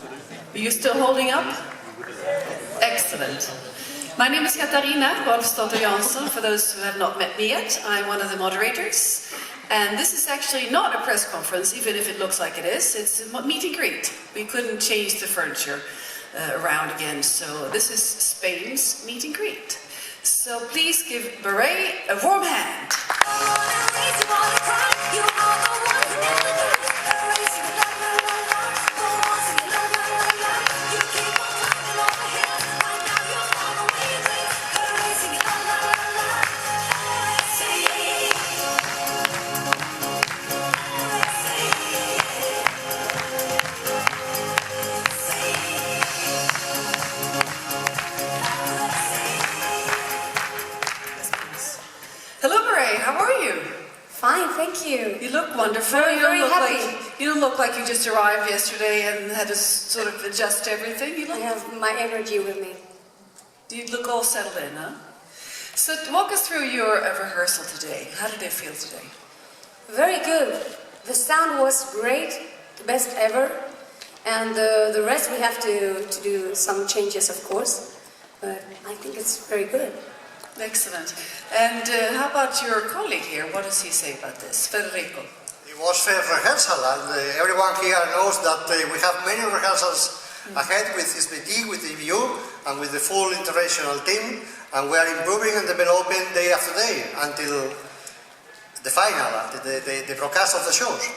Are you still holding up? Excellent. My name is Katarina Rolfsdotter Jansson, for those who have not met me yet. I'm one of the moderators. And this is actually not a press conference, even if it looks like it is. It's a meet and greet. We couldn't change the furniture around again, so this is Spain's meet and greet. So please give Barei a warm hand. Fine, thank you. You look wonderful. Very happy. You don't look like you just arrived yesterday and had to sort of adjust everything. You look, I have my energy with me. You look all settled in, huh? So walk us through your rehearsal today. How did it feel today? Very good. The sound was great, the best ever. And the rest we have to do some changes, of course. But I think it's very good. Excellent. And how about your colleague here? What does he say about this? Federico. It was fair rehearsal, and everyone here knows that we have many rehearsals ahead with SBT, with EBU, and with the full international team, and we are improving and developing day after day until the final, the broadcast of the shows.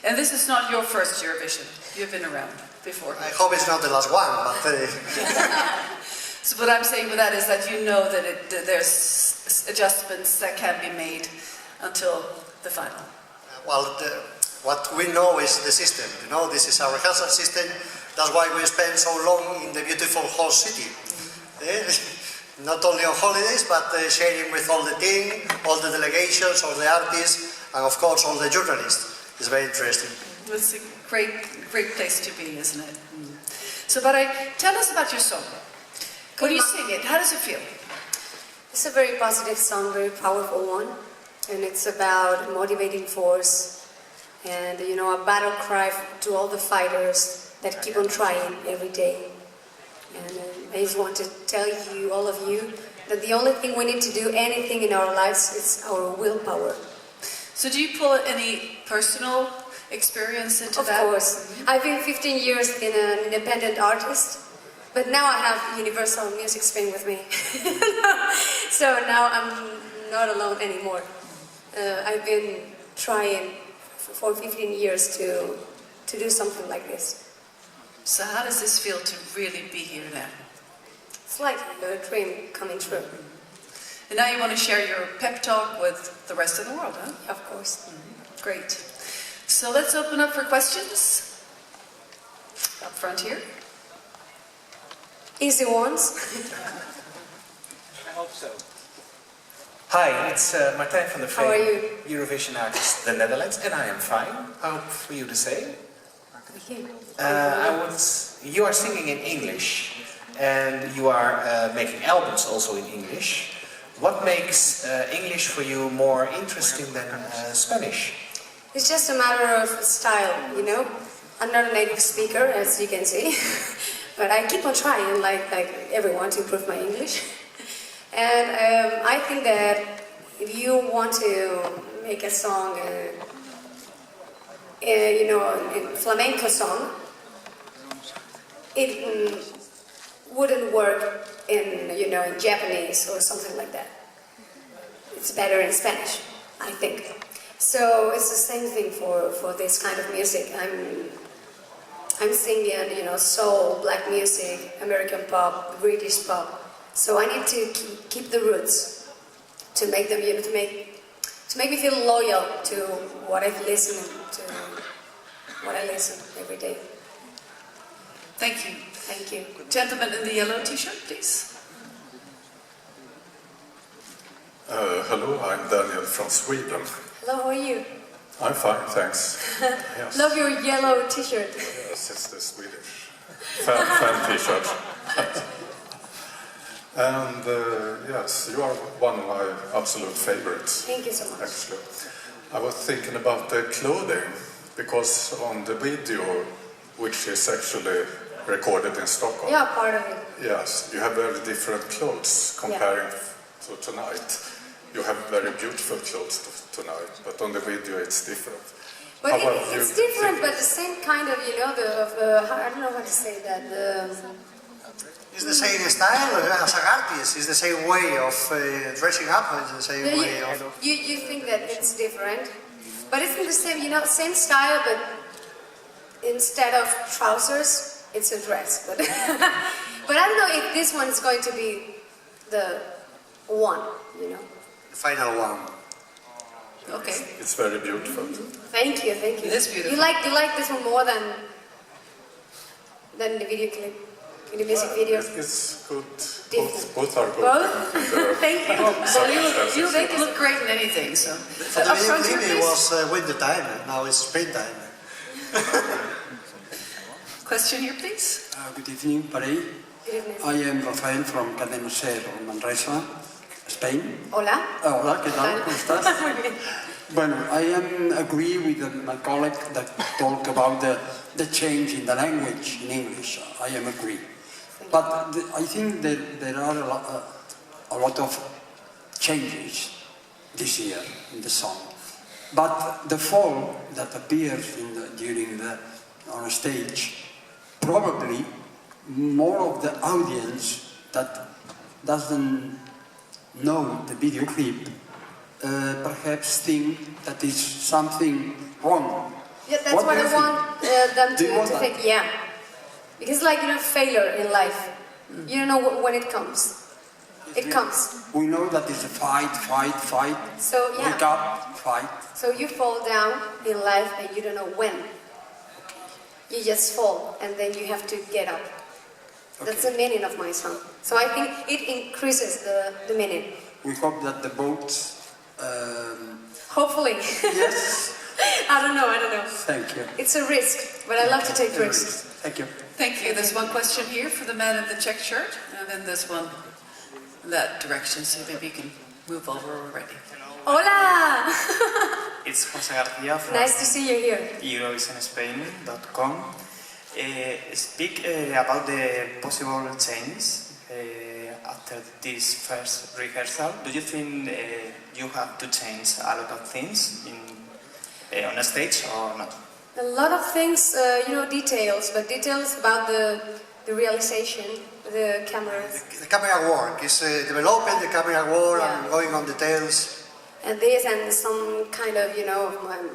And this is not your first Eurovision. You've been around before. I hope it's not the last one, but... So what I'm saying with that is that you know that there's adjustments that can be made until the final. Well, what we know is the system. You know, this is our rehearsal system. That's why we spend so long in the beautiful host city. Not only on holidays, but sharing with all the team, all the delegations, all the artists, and of course all the journalists. It's very interesting. It's a great place to be, isn't it? So, Barei, tell us about your song. When you sing it, how does it feel? It's a very positive song, very powerful one, and it's about motivating force and, you know, a battle cry to all the fighters that keep on trying every day. And I just want to tell you, all of you, that the only thing we need to do anything in our lives is our willpower. So do you pull any personal experience into that? Of course. I've been 15 years in an independent artist. But now I have Universal Music Spain with me. So now I'm not alone anymore. I've been trying for 15 years to do something like this. So how does this feel to really be here now? It's like a dream coming true. And now you want to share your pep talk with the rest of the world, huh? Of course. Great. So let's open up for questions. Up front here. Easy ones. I hope so. Hi, it's Martijn van der Veen. How are you? Eurovision artist, the Netherlands, and I am fine. Hope for you the same. Okay. You are singing in English, and you are making albums also in English. What makes English for you more interesting than Spanish? It's just a matter of style, you know. I'm not a native speaker, as you can see. But I keep on trying, like everyone, to improve my English. And I think that if you want to make a song, you know, a flamenco song, it wouldn't work in, you know, in Japanese or something like that. It's better in Spanish, I think. So it's the same thing for this kind of music. I'm singing, you know, soul, black music, American pop, British pop. So I need to keep the roots to make them, you know, to make me feel loyal to what I've listened to, what I listen every day. Thank you. Thank you. Gentleman in the yellow t-shirt, please. Hello, I'm Daniel from Sweden. Hello, how are you? I'm fine, thanks. Yes. Love your yellow t-shirt. Yes, it's the Swedish fan t-shirt. And yes, you are one of my absolute favorites. Thank you so much. Actually, I was thinking about the clothing, because on the video which is actually recorded in Stockholm. Yeah, part of it. Yes, you have very different clothes comparing to tonight. You have very beautiful clothes tonight, but on the video it's different. But How it's different, but the same kind of, you know, I don't know how to say that. It's the same style as an artist. It's the same way of dressing up. It's the same way of. You think that it's different, but it's the same, you know, same style, but instead of trousers, it's a dress. But but I don't know if this one is going to be the one, you know. The final one. Okay. It's very beautiful. Thank you, thank you. It is beautiful. You like this one more than the video clip, in the music video? It's good. Different. Both are good. Both? Thank you. Well, you look great in anything, so. For the video clip it was winter time, now it's springtime. Question here, please. Good evening, Barei. Good evening. I am Rafael from Cadena Ser, Manresa, Spain. Hola. Hola, ¿qué tal? ¿Cómo estás? Bueno, I agree with my colleague that talk about the change in the language in English. I agree. But I think that there are a lot of changes this year in the song. But the fall that appears on stage, probably more of the audience that doesn't know the video clip perhaps think that is something wrong. Yeah, that's what I want them Do you want to that? think, yeah. Because like, you know, failure in life, you don't know when it comes. It comes. We know that it's a fight. So, yeah. Wake up, fight. So you fall down in life and you don't know when. You just fall and then you have to get up. That's the meaning of my song. So I think it increases the meaning. We hope that the boats... Hopefully. Yes. I don't know. Thank you. It's a risk, but I love to take risks. Thank you. Thank you. There's one question here for the man in the check shirt, and then there's one in that direction, so maybe you can move over already. Hola! It's Jose Garcia from Nice to see you here. EurovisionSpain.com. Speak about the possible changes after this first rehearsal. Do you think you have to change a lot of things on a stage or not? A lot of things, details, but details about the realization, the cameras. The camera work is developing the camera work and going on details. And this and some kind of,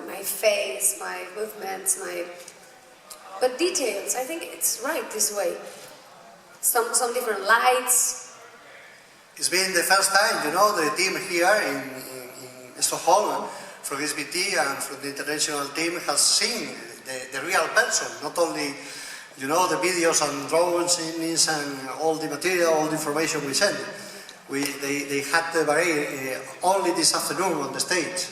my face, my movements, But details, I think it's right this way. Some different lights. It's been the first time, the team here in Stockholm, from SBT and from the international team has seen the real person, not only, the videos and drawings and all the material, all the information we send. They had the Barei only this afternoon on the stage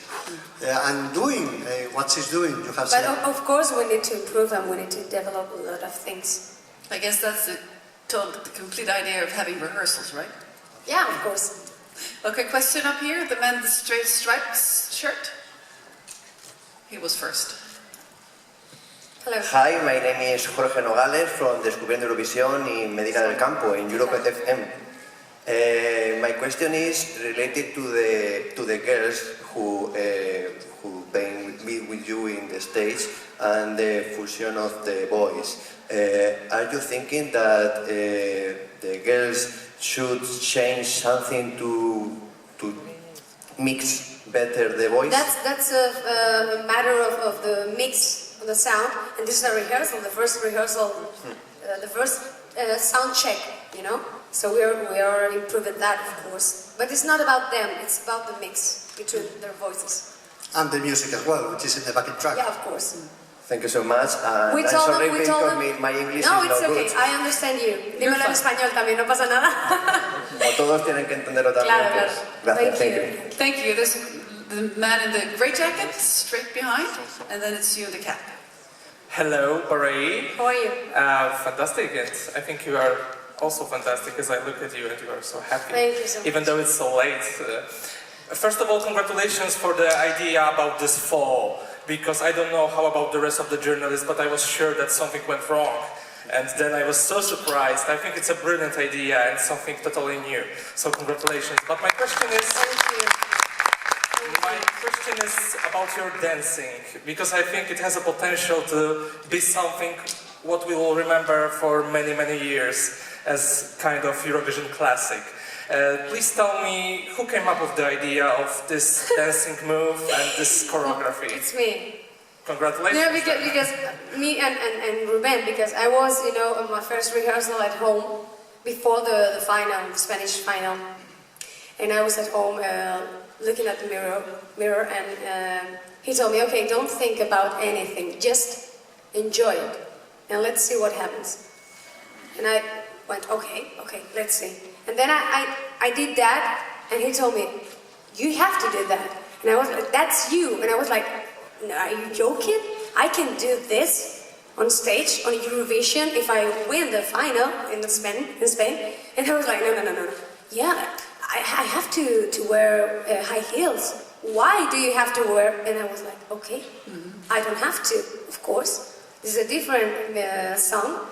and doing what she's doing, you have But seen. of course we need to improve and we need to develop a lot of things. I guess that's the complete idea of having rehearsals, right? Yeah, of course. Okay, question up here. The man in the straight stripes shirt. He was first. Hello. Hi, my name is Jorge Nogales from Descubriendo Eurovisión in Medina del Campo in Europe FM. My question is related to the girls who been with you in the stage and the fusion of the boys. Are you thinking that the girls should change something to mix better the voice? That's a matter of the mix of the sound, and this is a rehearsal, the first rehearsal, the first sound check, So we are improving that, of course. But it's not about them, it's about the mix between their voices. And the music as well, which is in the backing track. Yeah, of course. Thank you so much. And We I'm told sorry them, because my English no, is it's not okay, good. I understand you. Dímelo en español también, no pasa nada. Como todos tienen que entenderlo también. Claro, Pues, claro. gracias, Thank thank you. you. Thank you. There's the man in the gray jacket, straight behind, and then it's you in the cap. Hello, Barei. How are you? Fantastic, and I think you are also fantastic as I look at you and you are so happy. Thank you so much. Even though it's so late. First of all, congratulations for the idea about this fall. because I don't know how about the rest of the journalists, but I was sure that something went wrong. And then I was so surprised. I think it's a brilliant idea and something totally new. So congratulations. But my question is... My question is about your dancing, because I think it has a potential to be something what we will remember for many, many years as kind of Eurovision classic. Please tell me who came up with the idea of this dancing move and this choreography? It's me. Congratulations. Yeah, because me and Ruben, because I was, you know, on my first rehearsal at home before the final, the Spanish final. And I was at home looking at the mirror and he told me, okay, don't think about anything, just enjoy it and let's see what happens. And I went, okay, let's see. And then I did that and he told me, you have to do that. And I was like, that's you. And I was like, no, are you joking? I can do this on stage, on Eurovision, if I win the final in Spain. And I was like, no. Yeah, I have to wear high heels. Why do you have to wear? And I was like, okay, I don't have to, of course. This is a different song.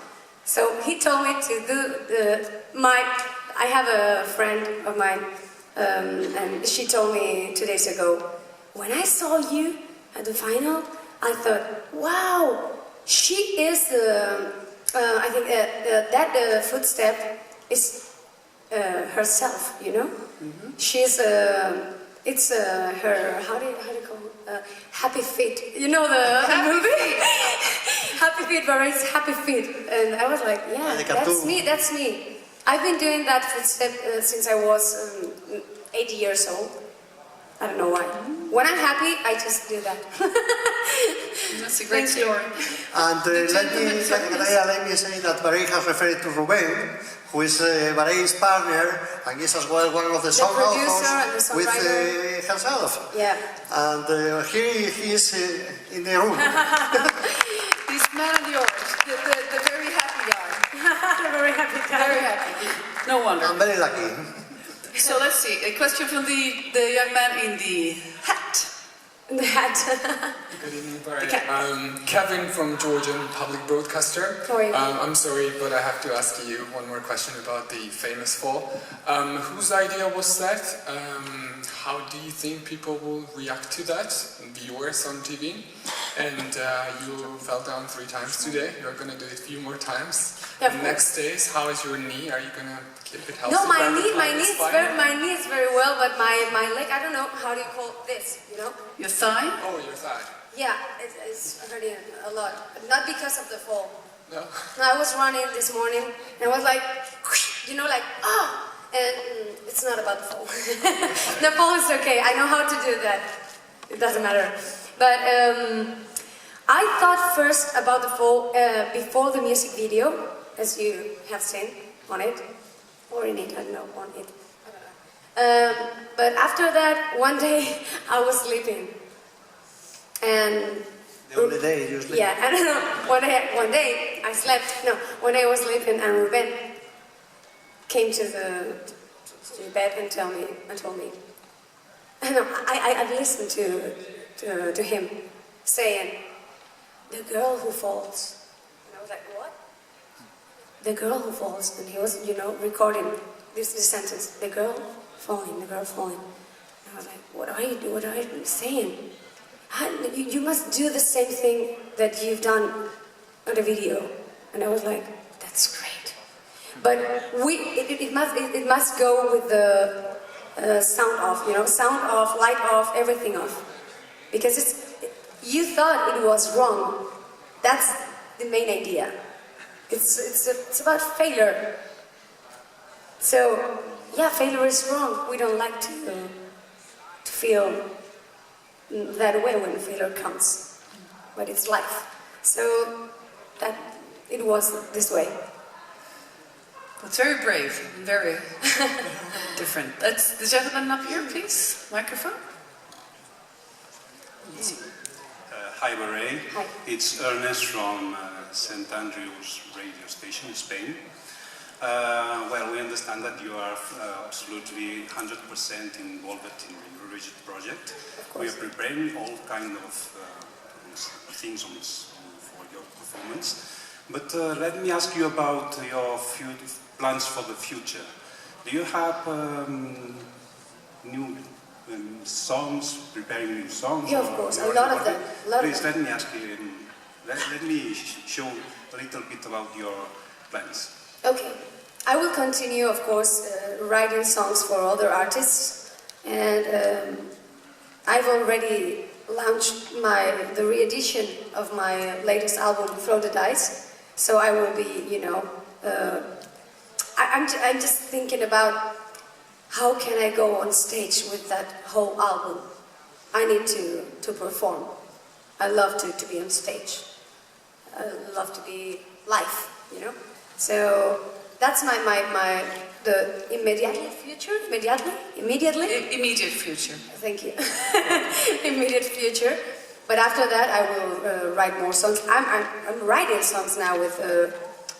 So he told me to do I have a friend of mine, and she told me 2 days ago, when I saw you at the final, I thought, wow, she is, I think that footstep is herself, you know? She's, it's her, how do you call it? Happy Feet. You know the movie? Happy Feet, Barei's Happy Feet. And I was like, yeah, that's me. I've been doing that footstep since I was 8 years old. I don't know why. When I'm happy, I just do that. That's a great story. And let me say that Barei has referred to Ruben, who is Barei's partner and is as well one of the song authors with herself. Yeah. And here he is in the room. This man of yours, the very happy guy. The very happy guy. Very happy. No wonder. I'm very lucky. So let's see, a question from the young man in the hat. The hat. Good evening, Barei. Kevin from Georgian Public Broadcaster. How are you? I'm sorry, but I have to ask you one more question about the famous fall. Whose idea was that? How do you think people will react to that? Viewers on TV? And you fell down 3 times today. You're going to do it a few more times. Yeah, Next days, how is your knee? Are you going to keep it healthy? No, my knee is very well, but my leg, I don't know, how do you call this, you know? Your thigh? Oh, your thigh. Yeah, it's hurting a lot. Not because of the fall. No? No, I was running this morning, and I was like, you know, like, ah! And it's not about the fall. The fall is okay, I know how to do that. It doesn't matter. But I thought first about the fall before the music video, as you have seen on it, or in it, I don't know, on it. But after that, one day I was sleeping, and The only day you sleep. yeah, I don't know. One day I slept. No, one day I was sleeping, and Ruben came to the bed and told me. No, I listened to him saying, "The girl who falls." And I was like, "What?" The girl who falls, and he was, you know, recording this sentence. The girl falling, the girl falling. And I was like, "What are you doing? What are you saying? You must do the same thing that you've done on the video." And I was like, "That's great." But it must go with the sound off, you know, sound off, light off, everything off, because you thought it was wrong. That's the main idea. It's about failure. So yeah, failure is wrong. We don't like to feel that way when failure comes, but it's life. So that it was this way. It's very brave, very different. That's the gentleman up here, please. Microphone. Hi, Barei. Hi. It's Ernest from St. Andrew's radio station in Spain. Well, we understand that you are absolutely 100% involved in the Eurovision project. We are preparing all kind of theme songs for your performance. But let me ask you about your plans for the future. Do you have new songs, preparing new songs? Yeah, of course, a lot of them. Please let me ask you, let me show a little bit about your plans. Okay, I will continue, of course, writing songs for other artists, and I've already launched the re-edition of my latest album, Throw the Dice. So I will be, you know, I'm just thinking about how can I go on stage with that whole album. I need to perform. I love to be on stage. I love to be live, you know. So that's the immediate future. Immediate future. Thank you. Immediate future. But after that, I will write more songs. I'm writing songs now with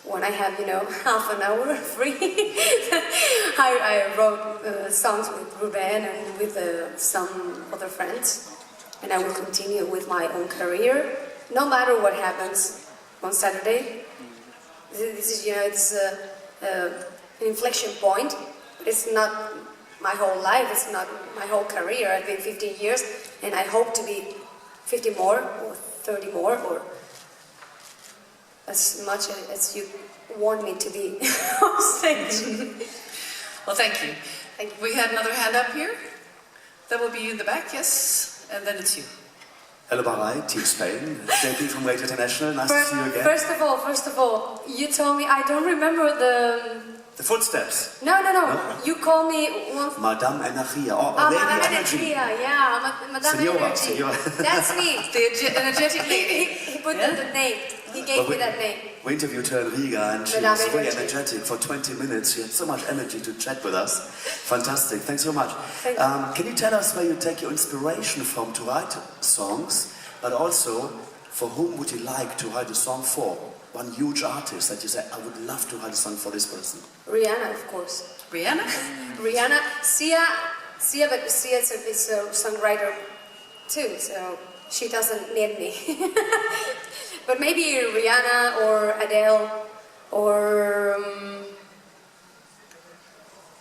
when I have, you know, half an hour free. I wrote songs with Ruben and with some other friends, and I will continue with my own career, no matter what happens on Saturday. This is, you know, it's an inflection point. It's not my whole life. It's not my whole career. I've been 15 years, and I hope to be 50 more or 30 more or as much as you want me to be on stage. Well, thank you. We had another hand up here. That will be you in the back, yes, and then it's you. Hello, Barei, Team Spain. JP from Radio International. Nice to see you again. First of all, you told me I don't remember the footsteps. No. You called me once. Madame Energia. Madame Energia. Yeah, Madame Energia. That's me. The energetic lady. He put the name. He gave me that name. We interviewed her in Riga, and she was very energetic for 20 minutes. She had so much energy to chat with us. Fantastic. Thanks so much. Can you tell us where you take your inspiration from to write songs, but also for whom would you like to write a song for? One huge artist that you say, I would love to write a song for this person. Rihanna, of course. Rihanna? Rihanna. Sia, but Sia is a songwriter too, so she doesn't need me. But maybe Rihanna or Adele or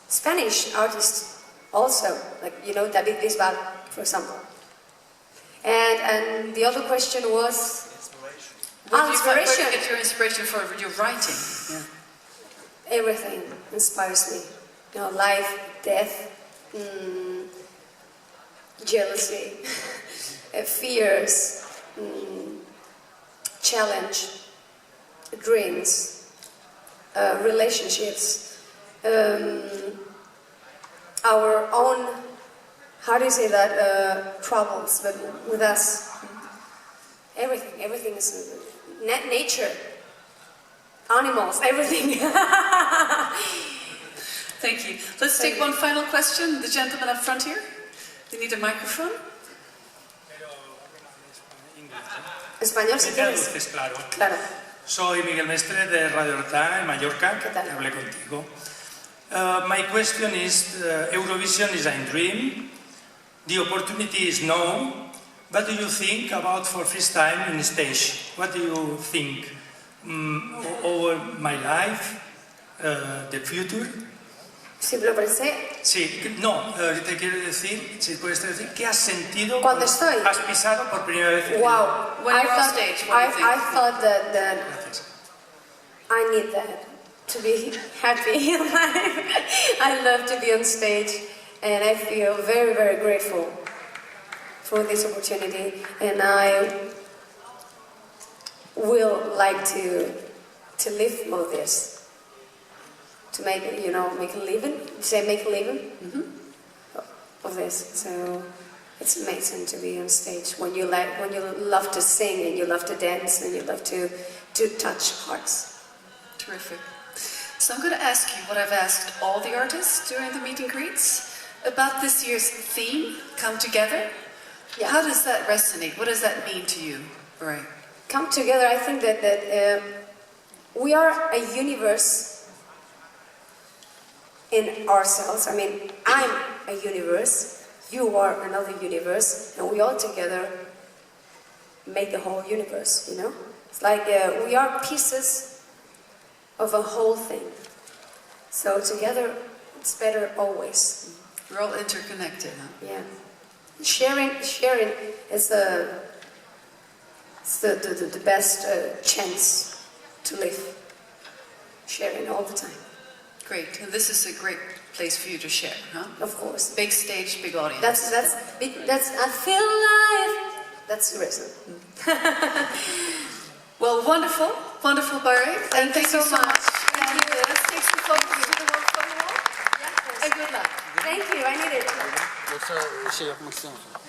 Spanish artists also, like, you know, David Bisbal, for example. And the other question was... Where do you get your inspiration for your writing? Yeah. Everything inspires me. You know, life, death, jealousy, fears, challenge, dreams, relationships, our own, how do you say that, troubles, but with us. Everything is nature, animals, everything. Thank you. Let's take one final question. The gentleman up front here. You need a microphone. Español, si quieres. Claro. Soy Miguel Mestre de Radio Horta en Mallorca. Hablé contigo. My question is, Eurovision is a dream. The opportunity is no. What do you think about for first time in stage? What do you think over my life, the future? Si lo pensé. Sí, no, te quiero decir, si puedes decir, ¿qué has sentido cuando estoy? Has pisado por primera vez? Wow, I thought that I need that to be happy in life. I love to be on stage, and I feel very, very grateful for this opportunity, and I will like to live for this, to make a living. Make a living of this. So it's amazing to be on stage when you love to sing and you love to dance and you love to touch hearts. Terrific. So I'm going to ask you what I've asked all the artists during the meet and greets about this year's theme, Come Together. Yeah. How does that resonate? What does that mean to you, Barei? Come together, I think that we are a universe in ourselves. I mean, I'm a universe, you are another universe, and we all together make the whole universe, you know? It's like we are pieces of a whole thing. So together, it's better always. We're all interconnected, huh? Yeah. Sharing is the best chance to live. Sharing all the time. Great. And this is a great place for you to share, huh? Of course. Big stage, big audience. That's I feel alive. That's the reason. Well, wonderful, wonderful, Barei. Thank you so much. Thank you. Let's take some photos to the World Photo Wall. And good luck. Thank you. I need it. Yoksa şey yapmak istiyor musun?